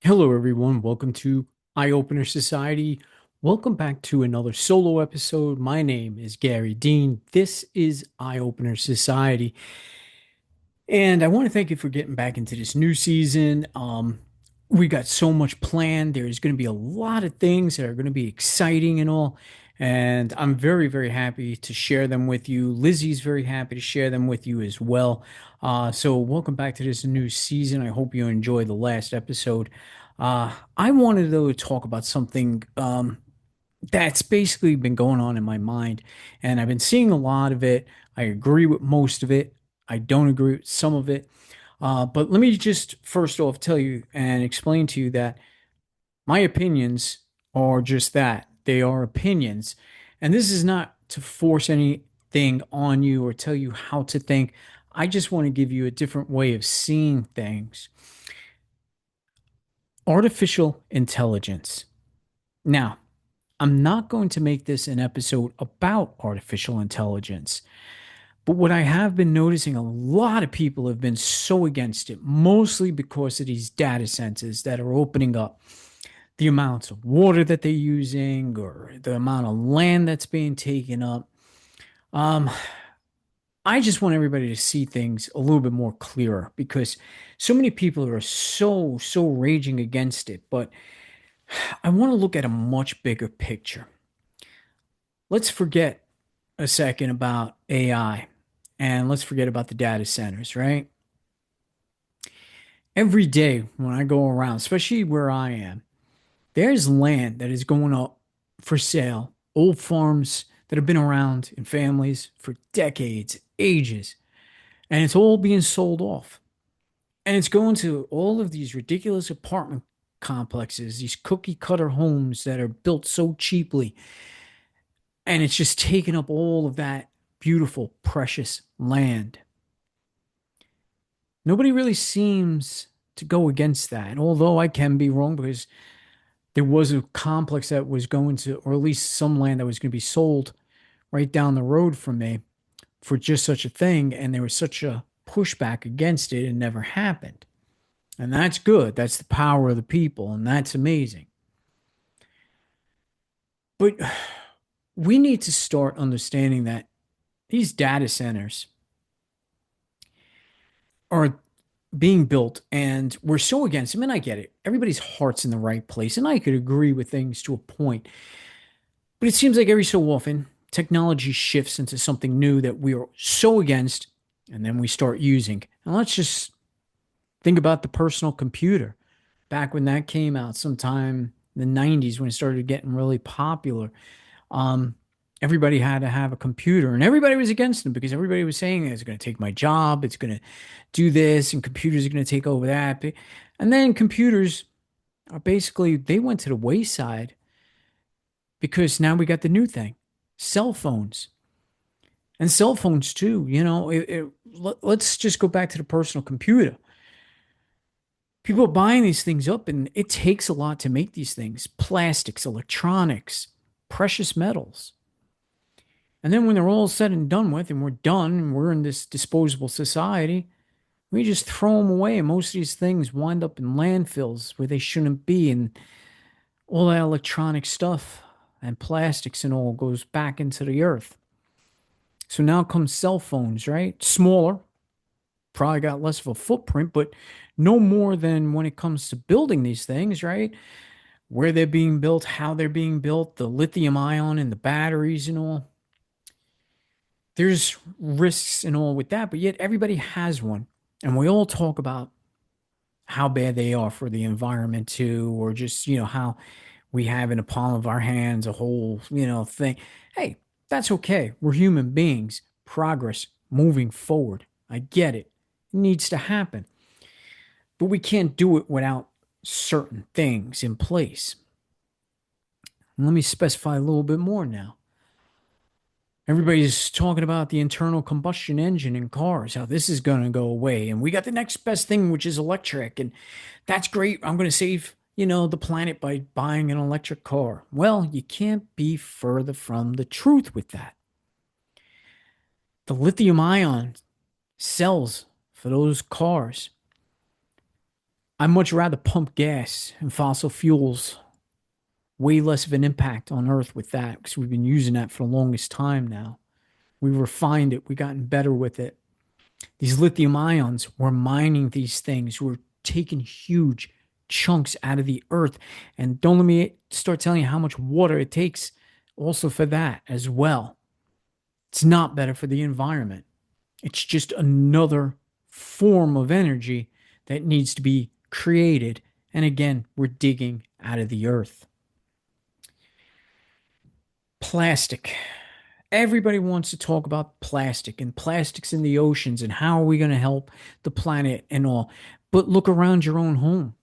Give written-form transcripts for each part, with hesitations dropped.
Hello, everyone. Welcome to Eye Opener Society. Welcome back to another solo episode. My name is Gary Dean. This is Eye Opener Society. And I want to thank you for getting back into this new season. We got so much planned. There's going to be a lot of things that are going to be exciting and all. And I'm very, very happy to share them with you. Lizzie's very happy to share them with you as well. So, welcome back to this new season. I hope you enjoyed the last episode. I wanted to talk about something that's basically been going on in my mind, and I've been seeing a lot of it. I agree with most of it. I don't agree with some of it. But let me just first off tell you and explain to you that my opinions are just that. They are opinions. And this is not to force anything on you or tell you how to think. I just want to give you a different way of seeing things. Artificial intelligence. Now, I'm not going to make this an episode about artificial intelligence, but what I have been noticing, a lot of people have been so against it, mostly because of these data centers that are opening up, the amounts of water that they're using or the amount of land that's being taken up. Um, I just want everybody to see things a little bit more clearer because so many people are so raging against it. But I want to look at a much bigger picture. Let's forget a second about AI and let's forget about the data centers, right? Every day when I go around, especially where I am, there's land that is going up for sale, old farms that have been around in families for decades, ages, and it's all being sold off. And it's going to all of these ridiculous apartment complexes, these cookie cutter homes that are built so cheaply. And it's just taking up all of that beautiful, precious land. Nobody really seems to go against that. And although I can be wrong because there was a complex that was going to, or at least some land that was going to be sold right down the road from me for just such a thing. And there was such a pushback against it, it never happened. And that's good. That's the power of the people. And that's amazing. But we need to start understanding that these data centers are being built and we're so against them. And I get it. Everybody's heart's in the right place. And I could agree with things to a point. But it seems like every so often, technology shifts into something new that we are so against, and then we start using. And let's just think about the personal computer. Back when that came out sometime in the 90s when it started getting really popular, um, everybody had to have a computer and everybody was against them because everybody was saying it's going to take my job, it's going to do this, and computers are going to take over that. And then computers are basically, they went to the wayside because now we got the new thing, cell phones. And cell phones too, let's just go back to the personal computer. People are buying these things up, and it takes a lot to make these things: plastics, electronics, precious metals. And then when they're all said and done with, and we're done, and we're in this disposable society, we just throw them away. And most of these things wind up in landfills where they shouldn't be. And all that electronic stuff and plastics and all goes back into the earth. So now comes cell phones, right? Smaller, probably got less of a footprint, but no more than when it comes to building these things, right? Where they're being built, how they're being built, the lithium ion and the batteries and all. There's risks and all with that, but yet everybody has one. And we all talk about how bad they are for the environment too, or just, how we have in the palm of our hands a whole, thing. Hey, that's okay. We're human beings. Progress, moving forward. I get it. It needs to happen. But we can't do it without certain things in place. And let me specify a little bit more now. Everybody's talking about the internal combustion engine in cars, how this is going to go away. And we got the next best thing, which is electric. And that's great. I'm going to save, the planet by buying an electric car. Well, you can't be further from the truth with that. The lithium ion cells for those cars, I'd much rather pump gas and fossil fuels, way less of an impact on Earth with that because we've been using that for the longest time now. We refined it, we've gotten better with it. These lithium ions, we're mining these things, we're taking huge chunks out of the earth. And don't let me start telling you how much water it takes also for that as well. It's not better for the environment. It's just another form of energy that needs to be created. And again, we're digging out of the earth. Plastic. Everybody wants to talk about plastic and plastics in the oceans and how are we going to help the planet and all. But look around your own home.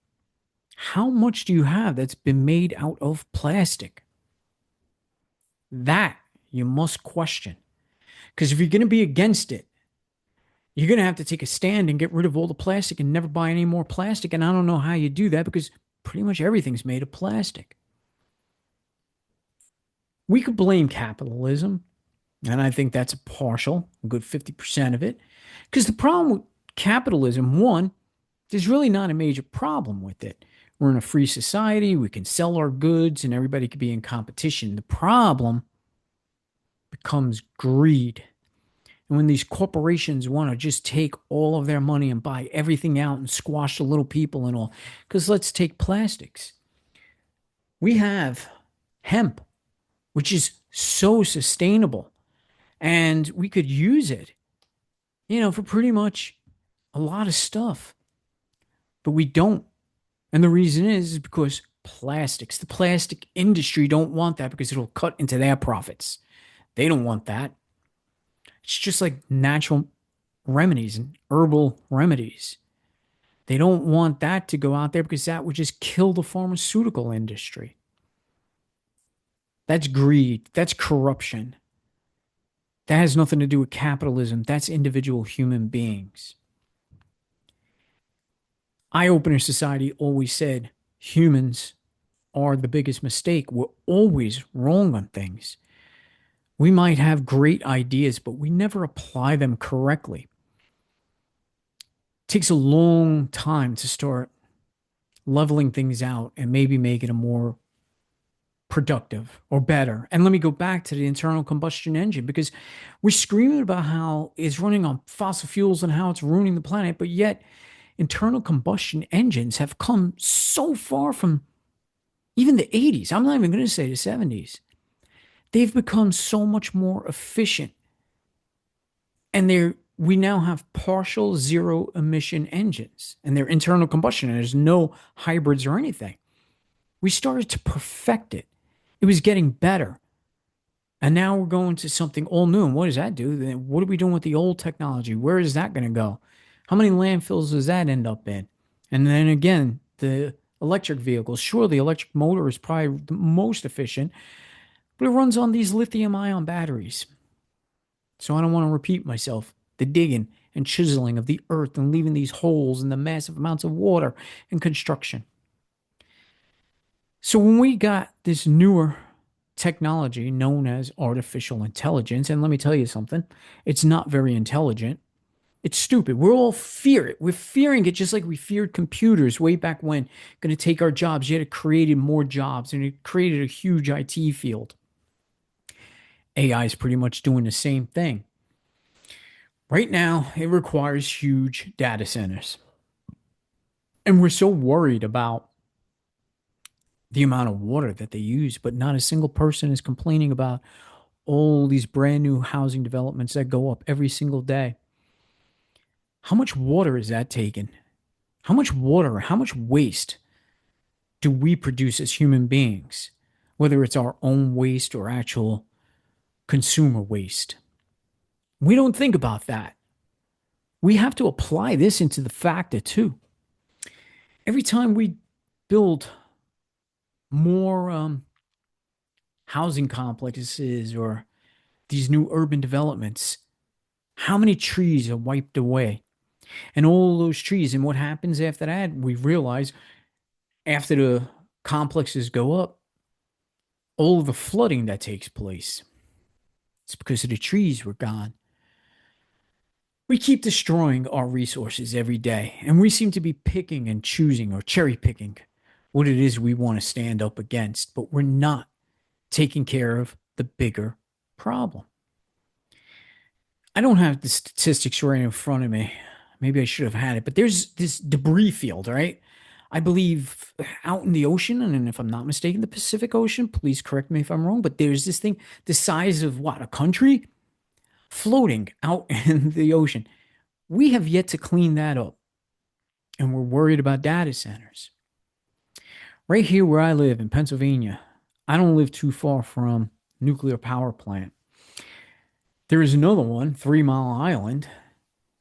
How much do you have that's been made out of plastic? That you must question. Because if you're going to be against it, you're going to have to take a stand and get rid of all the plastic and never buy any more plastic. And I don't know how you do that because pretty much everything's made of plastic. We could blame capitalism, and I think that's a partial, a good 50% of it. Because the problem with capitalism, one, there's really not a major problem with it. We're in a free society, we can sell our goods, and everybody could be in competition. The problem becomes greed. And when these corporations want to just take all of their money and buy everything out and squash the little people and all, because let's take plastics. We have hemp, which is so sustainable, and we could use it, for pretty much a lot of stuff, but we don't. And the reason is because plastics, the plastic industry don't want that because it'll cut into their profits. They don't want that. It's just like natural remedies and herbal remedies. They don't want that to go out there because that would just kill the pharmaceutical industry. That's greed. That's corruption. That has nothing to do with capitalism. That's individual human beings. Eye Opener Society always said humans are the biggest mistake. We're always wrong on things. We might have great ideas, but we never apply them correctly. It takes a long time to start leveling things out and maybe making them more productive or better. And let me go back to the internal combustion engine because we're screaming about how it's running on fossil fuels and how it's ruining the planet, but yet internal combustion engines have come so far from even the 80s. I'm not even going to say the 70s. They've become so much more efficient. And we now have partial zero emission engines and they're internal combustion. And there's no hybrids or anything. We started to perfect it. It was getting better. And now we're going to something all new. And what does that do? Then what are we doing with the old technology? Where is that going to go? How many landfills does that end up in? And then again, the electric vehicles. Sure, the electric motor is probably the most efficient, but it runs on these lithium ion batteries. So I don't want to repeat myself. The digging and chiseling of the earth and leaving these holes in the massive amounts of water and construction. So when we got this newer technology known as artificial intelligence, and let me tell you something, it's not very intelligent. It's stupid. We're all fear it. We're fearing it just like we feared computers way back when. Going to take our jobs. Yet it created more jobs and it created a huge IT field. AI is pretty much doing the same thing. Right now, it requires huge data centers. And we're so worried about the amount of water that they use, but not a single person is complaining about all these brand new housing developments that go up every single day. How much water is that taken? How much water, how much waste do we produce as human beings, whether it's our own waste or actual consumer waste? We don't think about that. We have to apply this into the factor too. Every time we build more housing complexes or these new urban developments, how many trees are wiped away? And all those trees, and what happens after that? We realize after the complexes go up, all of the flooding that takes place, it's because of the trees were gone. We keep destroying our resources every day, and we seem to be picking and choosing or cherry picking what it is we want to stand up against, but we're not taking care of the bigger problem. I don't have the statistics right in front of me. Maybe I should have had it, but there's this debris field, right? I believe out in the ocean, and if I'm not mistaken, the Pacific Ocean, please correct me if I'm wrong, but there's this thing the size of what, a country floating out in the ocean. We have yet to clean that up, and we're worried about data centers. Right here where I live in Pennsylvania, I don't live too far from nuclear power plant. There is another one, 3 Mile Island,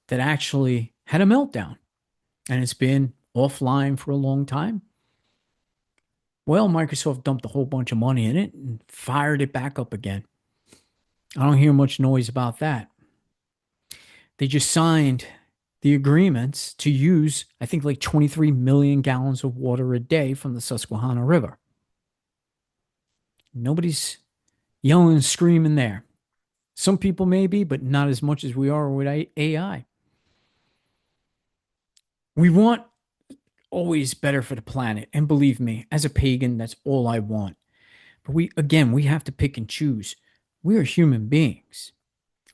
that actually had a meltdown and it's been offline for a long time. Well, Microsoft dumped a whole bunch of money in it and fired it back up again. I don't hear much noise about that. They just signed the agreements to use, I think, like 23 million gallons of water a day from the Susquehanna River. Nobody's yelling and screaming there. Some people may be, but not as much as we are with AI. We want always better for the planet. And believe me, as a pagan, that's all I want. But we have to pick and choose. We are human beings.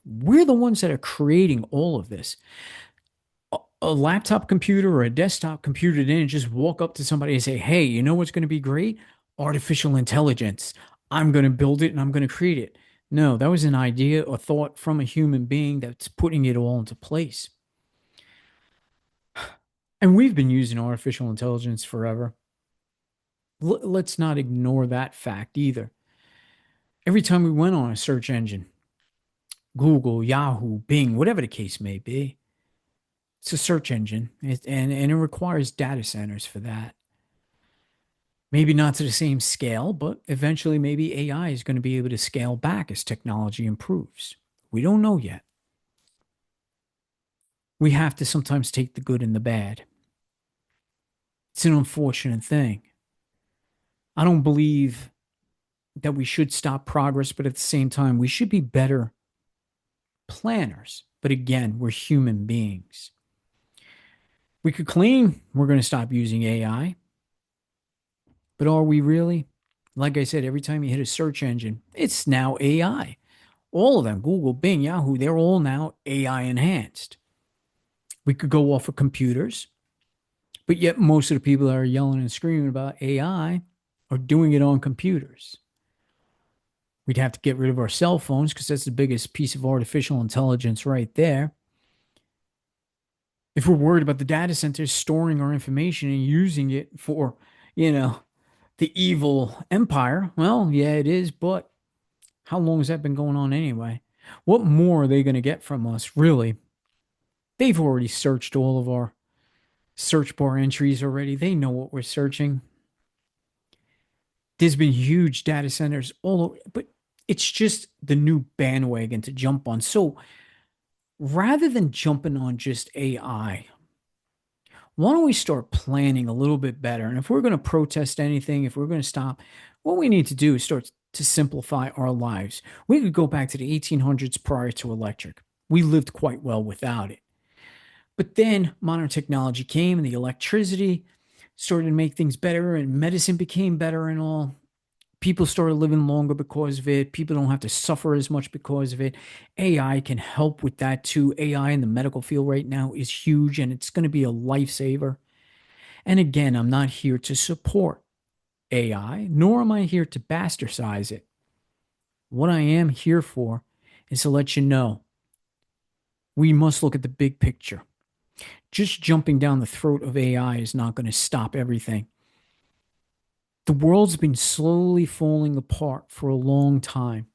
We're the ones that are creating all of this. A laptop computer or a desktop computer didn't just walk up to somebody and say, hey, you know what's going to be great? Artificial intelligence. I'm going to build it and I'm going to create it. No, that was an idea or thought from a human being that's putting it all into place. And we've been using artificial intelligence forever. Let's not ignore that fact either. Every time we went on a search engine, Google, Yahoo, Bing, whatever the case may be, it's a search engine and it requires data centers for that. Maybe not to the same scale, but eventually maybe AI is going to be able to scale back as technology improves. We don't know yet. We have to sometimes take the good and the bad. It's an unfortunate thing. I don't believe that we should stop progress, but at the same time, we should be better planners. But again, we're human beings. We could claim we're going to stop using AI, but are we really? Like I said, every time you hit a search engine, it's now AI. All of them, Google, Bing, Yahoo, they're all now AI enhanced. We could go off of computers, but yet most of the people that are yelling and screaming about AI are doing it on computers. We'd have to get rid of our cell phones because that's the biggest piece of artificial intelligence right there. If we're worried about the data centers storing our information and using it for, you know, the evil empire, well, yeah, it is, but how long has that been going on anyway? What more are they going to get from us, really? They've already searched all of our search bar entries already. They know what we're searching. There's been huge data centers all over, but it's just the new bandwagon to jump on. So rather than jumping on just AI, why don't we start planning a little bit better? And if we're going to protest anything, if we're going to stop, what we need to do is start to simplify our lives. We could go back to the 1800s prior to electric. We lived quite well without it. But then modern technology came and the electricity started to make things better and medicine became better and all. People started living longer because of it. People don't have to suffer as much because of it. AI can help with that too. AI in the medical field right now is huge and it's going to be a lifesaver. And again, I'm not here to support AI, nor am I here to bastardize it. What I am here for is to let you know we must look at the big picture. Just jumping down the throat of AI is not going to stop everything. The world's been slowly falling apart for a long time.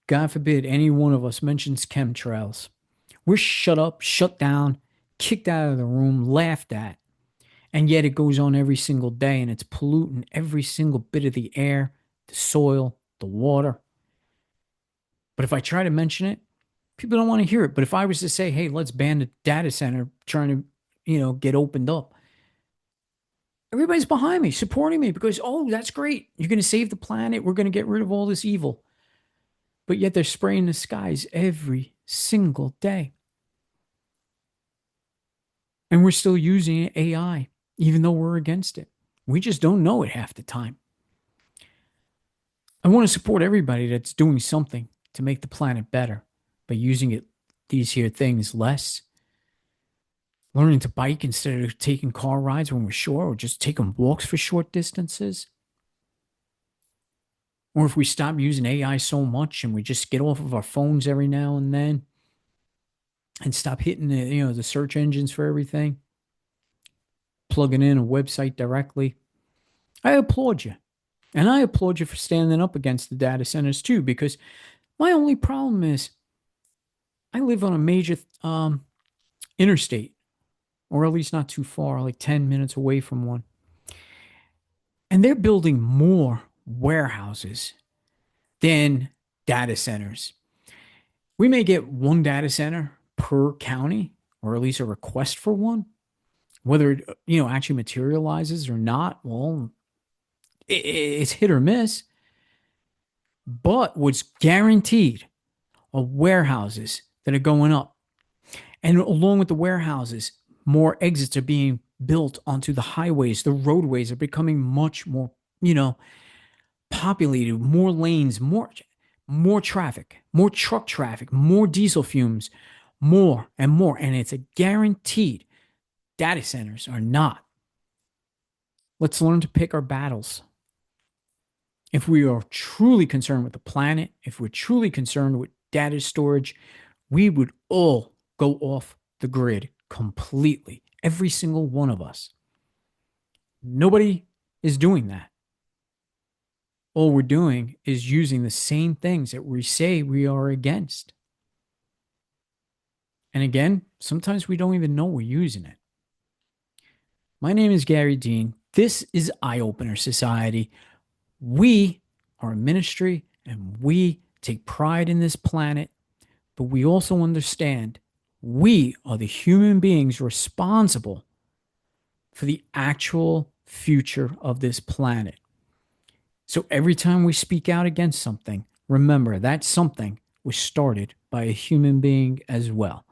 God forbid any one of us mentions chemtrails. We're shut up, shut down, kicked out of the room, laughed at. And yet it goes on every single day and it's polluting every single bit of the air, the soil, the water. But if I try to mention it, people don't want to hear it. But if I was to say, hey, let's ban the data center trying to, get opened up, everybody's behind me, supporting me because, oh, that's great. You're going to save the planet. We're going to get rid of all this evil. But yet they're spraying the skies every single day. And we're still using AI, even though we're against it. We just don't know it half the time. I want to support everybody that's doing something to make the planet better by using these here things less, learning to bike instead of taking car rides when we're short, or just taking walks for short distances. Or if we stop using AI so much and we just get off of our phones every now and then and stop hitting the search engines for everything, plugging in a website directly. I applaud you. And I applaud you for standing up against the data centers too, because my only problem is I live on a major interstate, or at least not too far, like 10 minutes away from one. And they're building more warehouses than data centers. We may get one data center per county, or at least a request for one. Whether it actually materializes or not, well, it's hit or miss. But what's guaranteed are warehouses that are going up. And along with the warehouses, more exits are being built onto the highways. The roadways are becoming much more, populated, more lanes, more traffic, more truck traffic, more diesel fumes, more and more. And it's a guaranteed. Data centers are not. Let's learn to pick our battles. If we are truly concerned with the planet, if we're truly concerned with data storage, we would all go off the grid completely. Every single one of us. Nobody is doing that. All we're doing is using the same things that we say we are against. And again, sometimes we don't even know we're using it. My name is Gary Dean. This is Eye Opener Society. We are a ministry and we take pride in this planet, but we also understand we are the human beings responsible for the actual future of this planet. So every time we speak out against something, remember that something was started by a human being as well.